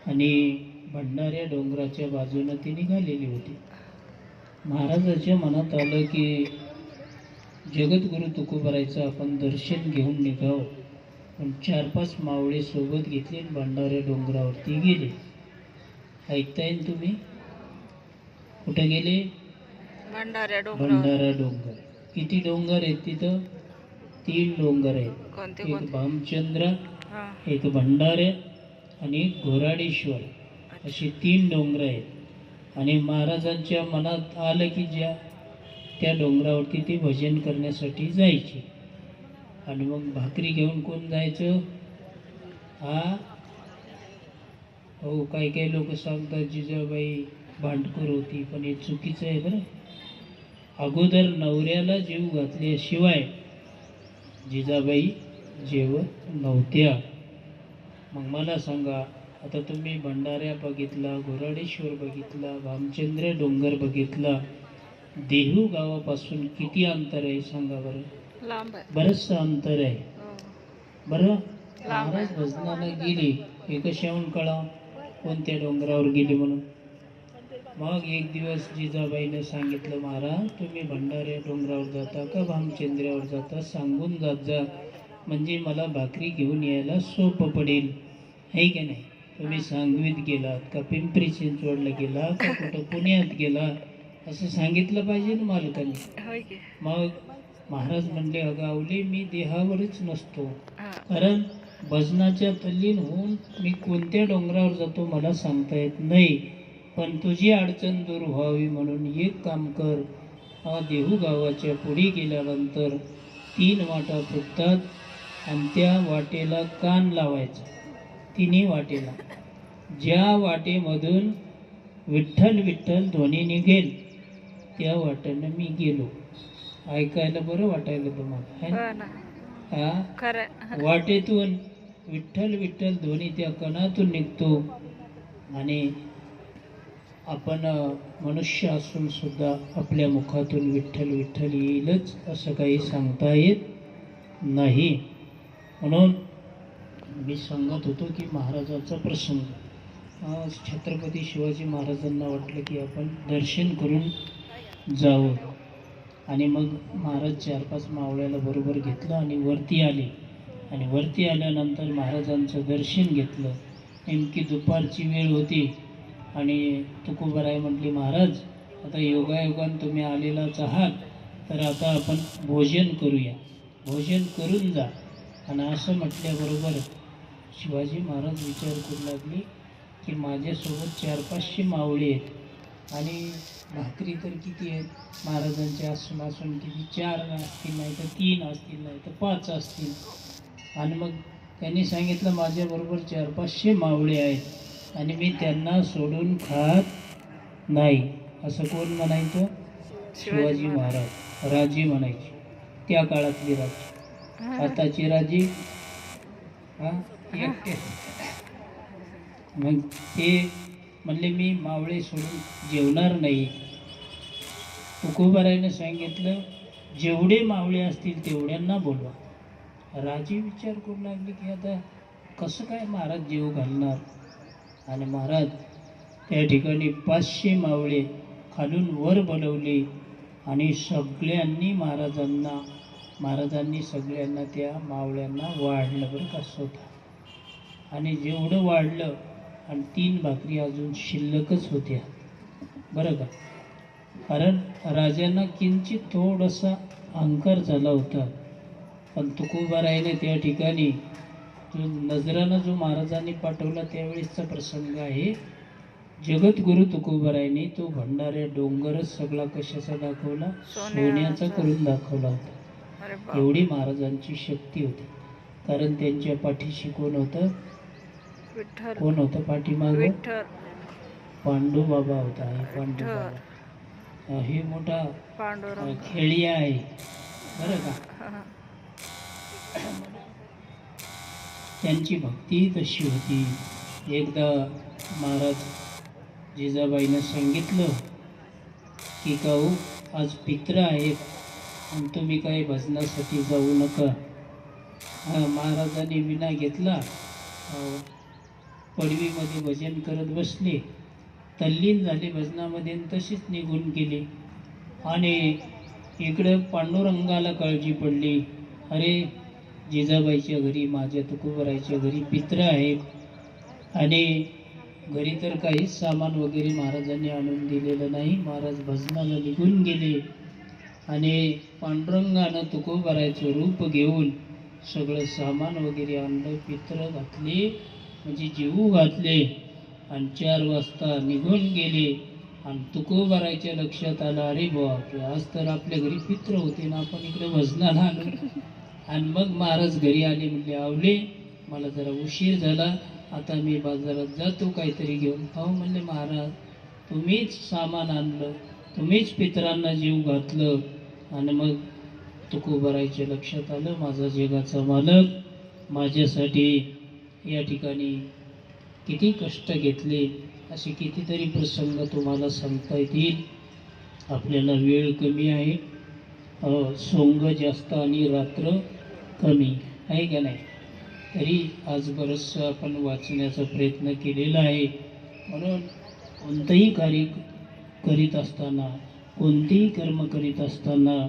आणि भंडाऱ्या डोंगराच्या बाजूनं ती निघालेली होती. महाराजाच्या मनात आलं की जगद्गुरु तुकोबारायचं आपण दर्शन घेऊन निघावं. पण 4-5 मावळे सोबत घेतले आणि भंडाऱ्या डोंगरावरती गेले. ऐकताय ना तुम्ही? कुठे गेले? भंडारा डोंगर. किती डोंगर आहेत तिथं? 3 डोंगर आहेत. एक भामचंद्र, एक भंडारे आणि एक घोराडेश्वर, असे 3 डोंगर आहेत. आणि महाराजांच्या मनात आलं की त्या डोंगरावरती ते भजन करण्यासाठी जायचे. आणि मग भाकरी घेऊन कोण जायचं? हो, काही काही लोक सांगतात जिजाबाई भांडखोर होती, पण हे चुकीचं आहे बरं. अगोदर नवऱ्याला जीव घातल्याशिवाय जिजाबाई जेवत नव्हत्या. मग मला सांगा, आता तुम्ही भंडाऱ्या बघितला, घोराडेश्वर बघितला, भामचंद्र डोंगर बघितला, देहू गावापासून किती अंतर आहे सांगा बरं? लांब आहे, बरंचसं अंतर आहे बरं. महाराज भजनाला गेली, हे कशाहून कळा कोणत्या डोंगरावर गेली म्हणून? मग एक दिवस जिजाबाईने सांगितलं, महाराज तुम्ही भंडाऱ्या डोंगरावर जाता का भामचंद्रावर जाता सांगून जात जा, म्हणजे मला भाकरी घेऊन यायला सोपं पडेल, आहे की नाही? तुम्ही सांगवीत गेलात का पिंपरी चिंचवडला गेला का कुठं पुण्यात गेला, असं सांगितलं पाहिजे ना मालकाने. मग महाराज म्हणले, अगावले मी देहावरच नसतो, कारण भजनाच्या तल्लीन होऊन मी कोणत्या डोंगरावर जातो मला सांगता येत नाही, पण तुझी अडचण दूर व्हावी म्हणून एक काम कर, देहू गावाच्या पुढे गेल्यानंतर 3 वाटा फुटतात आणि त्या वाटेला कान लावायचा. 3 वाटेला ज्या वाटेमधून विठ्ठल विठ्ठल ध्वनी निघेल त्या वाटेनं मी गेलो. ऐकायला बरं वाटायला तुम्हाला? वाटेतून विठ्ठल विठ्ठल ध्वनी त्या कणातून निघतो. आणि आपण मनुष्य असून सुद्धा आपल्या मुखातून विठ्ठल विठ्ठल येईलच असं काही सांगता येत नाही. म्हणून मी सांगत होतो की महाराजांचा प्रसंग, छत्रपती शिवाजी महाराजांना वाटलं की आपण दर्शन करून जावं. आणि मग महाराज 4-5 मावळ्याला बरोबर घेतलं आणि वरती आले. आणि वरती आल्यानंतर महाराजांचं दर्शन घेतलं. नेमकी दुपारची वेळ होती. आणि तुकोबाराय म्हटली, महाराज आता योगायोगान तुम्ही आलेलाच आहात, तर आता आपण भोजन करूया, भोजन करून जा. आणि असं म्हटल्याबरोबर शिवाजी महाराज विचार करू लागले की माझ्यासोबत 400-500 मावळे आहेत आणि भाकरी तर किती आहेत महाराजांच्या असून किती, 4 असतील, नाही तर 3 असतील, नाही तर 5 असतील. आणि मग त्यांनी सांगितलं माझ्याबरोबर 400-500 मावळे आहेत आणि मी त्यांना सोडून खात नाही. असं कोण म्हणायचं? शिवाजी महाराज. राजे म्हणायचे त्या काळातली राजे. आताची राजे एकटे. मग ते म्हणले मी मावळे सोडून जेवणार नाही. तुकोबारायने सांगितलं जेवढे मावळे असतील तेवढ्यांना बोलवा. राजे विचार करू लागले की आता कसं काय महाराज जेव घालणार. आणि महाराज त्या ठिकाणी 500 मावळे खालून वर बोलवले आणि सगळ्यांनी महाराजांनी सगळ्यांना त्या मावळ्यांना वाढलं बरं का स्वतः. आणि जेवढं वाढलं आणि 3 भाकरी अजून शिल्लकच होत्या बरं का. कारण राजांना किंचित थोडासा अहंकार झाला होता. पण तुकोबारायने त्या ठिकाणी नजरानं जो महाराजांनी पाठवला त्यावेळेसचा प्रसंग आहे. जगद्गुरु तुकोबारायने तो भंडाऱ्या डोंगरच सगळा कशाचा दाखवला? सोन्याचा करून दाखवला होता. एवढी महाराजांची शक्ती होती. कारण त्यांच्या पाठीशी कोण होतं? कोण होतं पाठीमागं? पांडू बाबा होता. पांडू बाबा हे मोठा खेळिया आहे बरं का. त्यांची भक्ती तशी होती. एकदा महाराज जिजाबाईनं सांगितलं की काऊ आज पित्र आहेत आणि तुम्ही काही भजनासाठी जाऊ नका. महाराजांनी विना घेतला. पडवीमध्ये भजन करत बसले, तल्लीन झाले भजनामध्ये आणि तशीच निघून गेले. आणि इकडं पांडुरंगाला काळजी पडली, अरे जिजाबाईच्या घरी, माझ्या तुकोबराईच्या घरी पित्र आहेत आणि घरी तर काहीच सामान वगैरे महाराजांनी आणून दिलेलं नाही. महाराज भजनाला निघून गेले आणि पांडुरंगानं तुकोबरायचं रूप घेऊन सगळं सामान वगैरे आणलं, पित्र घातले म्हणजे जीव घातले आणि 4 वाजता निघून गेले. आणि तुकोबरायच्या लक्षात आलं, अरे बुवा की आज तर आपल्या घरी पित्र होते ना, आपण इकडे भजनाला आलो. आणि मग महाराज घरी आले, म्हणले आवले मला जरा उशीर झाला, आता मी बाजारात जातो काहीतरी घेऊन. हो म्हणले महाराज, तुम्हीच सामान आणलं, तुम्हीच पितरांना जीव घातलं. आणि मग तुकोबरायच्या लक्षात आलं, माझा जगाचा मालक माझ्यासाठी या ठिकाणी किती कष्ट घेतले. असे कितीतरी प्रसंग तुम्हाला सांगता येतील. आपल्याला वेळ कमी आहे, सोंग जास्त आणि रात्र कमी आहे का नाही. तरी आज बरंचसं आपण वाचण्याचा प्रयत्न केलेला आहे. म्हणून कोणतंही कार्य करीत असताना, कोणतेही कर्म करीत असताना